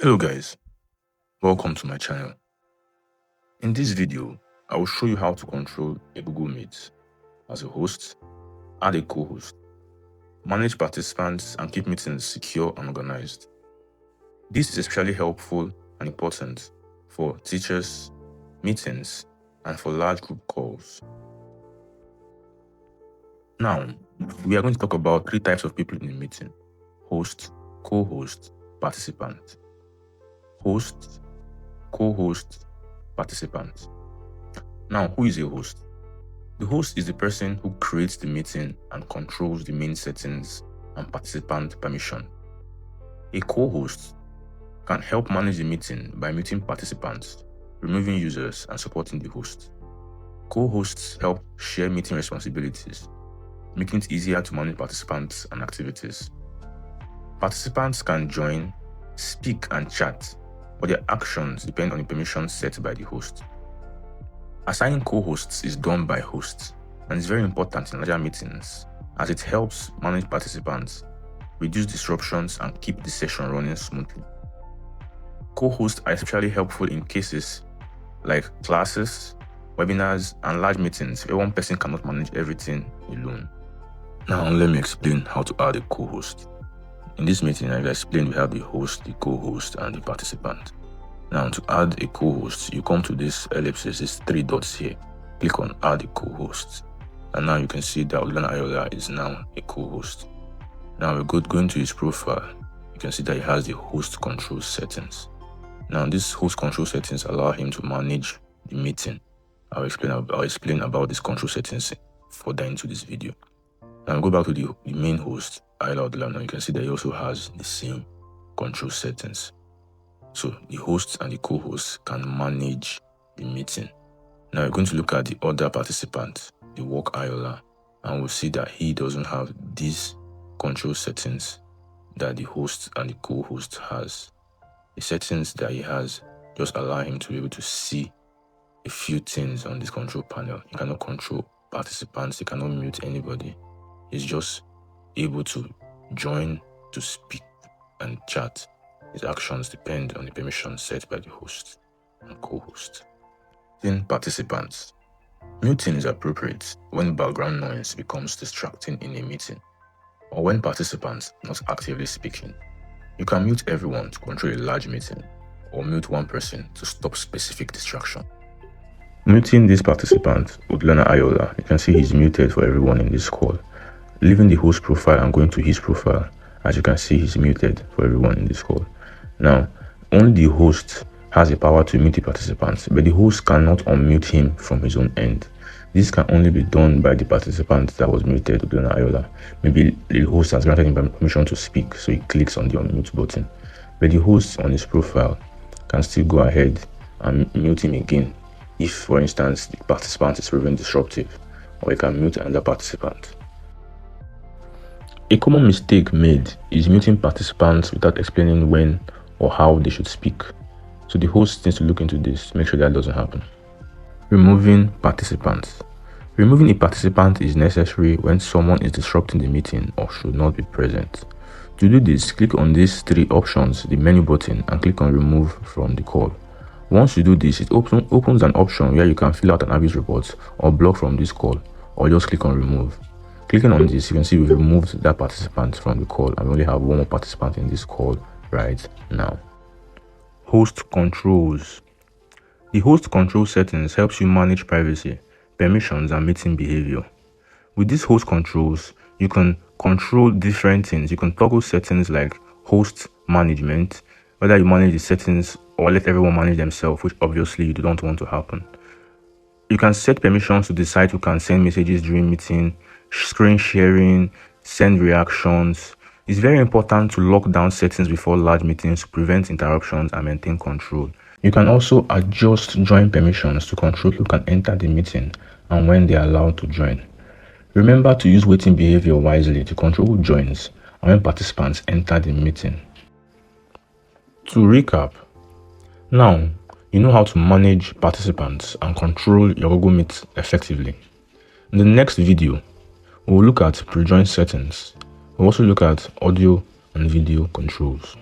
Hello guys, welcome to my channel. In this video, I will show you how to control a Google Meet as a host, add a co-host, manage participants and keep meetings secure and organized. This is especially helpful and important for teachers, meetings, and for large group calls. Now, we are going to talk about three types of people in a meeting: host, co-host, participant. Host, co-host, participant. Now, who is a host? The host is the person who creates the meeting and controls the main settings and participant permission. A co-host can help manage the meeting by muting participants, removing users, and supporting the host. Co-hosts help share meeting responsibilities, making it easier to manage participants and activities. Participants can join, speak, and chat, but their actions depend on the permissions set by the host. Assigning co-hosts is done by hosts and is very important in larger meetings as it helps manage participants, reduce disruptions, and keep the session running smoothly. Co-hosts are especially helpful in cases like classes, webinars, and large meetings where one person cannot manage everything alone. Now let me explain how to add a co-host. In this meeting, I've explained we have the host, the co-host, and the participant. Now, to add a co-host, you come to this ellipsis, these three dots here. Click on Add a co-host. And now you can see that Odilana Ayola is now a co-host. Now we're going to his profile. You can see that he has the host control settings. Now, these host control settings allow him to manage the meeting. I'll explain about these control settings further into this video. Now, go back to the main host, Ayola Odilana. You can see that he also has the same control settings. So the hosts and the co-hosts can manage the meeting. Now we're going to look at the other participant, the work Ayola, and we'll see that he doesn't have these control settings that the host and the co-host has. The settings that he has just allow him to be able to see a few things on this control panel. He cannot control participants, he cannot mute anybody. He's just able to join, to speak, and chat. His actions depend on the permissions set by the host and co-host. Then participants. Muting is appropriate when background noise becomes distracting in a meeting, or when participants are not actively speaking. You can mute everyone to control a large meeting, or mute one person to stop specific distraction. Muting this participant, Odilana Ayola, you can see he's muted for everyone in this call. Leaving the host profile and going to his profile, as you can see he's muted for everyone in this call. Now, only the host has the power to mute the participants, but the host cannot unmute him from his own end. This can only be done by the participant that was muted, Odilana Ayola. Maybe the host has granted him permission to speak, so he clicks on the unmute button. But the host on his profile can still go ahead and mute him again if, for instance, the participant is proving disruptive, or he can mute another participant. A common mistake made is muting participants without explaining when or how they should speak. So the host needs to look into this, make sure that doesn't happen. Removing participants. Removing a participant is necessary when someone is disrupting the meeting or should not be present. To do this, click on these three options, the menu button, and click on Remove from the call. Once you do this, it opens an option where you can fill out an abuse report or block from this call, or just click on Remove. Clicking on this, you can see we've removed that participant from the call, and we only have one more participant in this call right now. Host controls. The host control settings helps you manage privacy, permissions, and meeting behavior. With these host controls, you can control different things. You can toggle settings like host management, whether you manage the settings or let everyone manage themselves, which obviously you don't want to happen. You can set permissions to decide who can send messages during meeting, screen sharing, send reactions. It's very important to lock down settings before large meetings to prevent interruptions and maintain control. You can also adjust join permissions to control who can enter the meeting and when they are allowed to join. Remember to use waiting behavior wisely to control who joins and when participants enter the meeting. To recap, now you know how to manage participants and control your Google Meet effectively. In the next video, we'll look at pre-join settings. We'll also look at audio and video controls.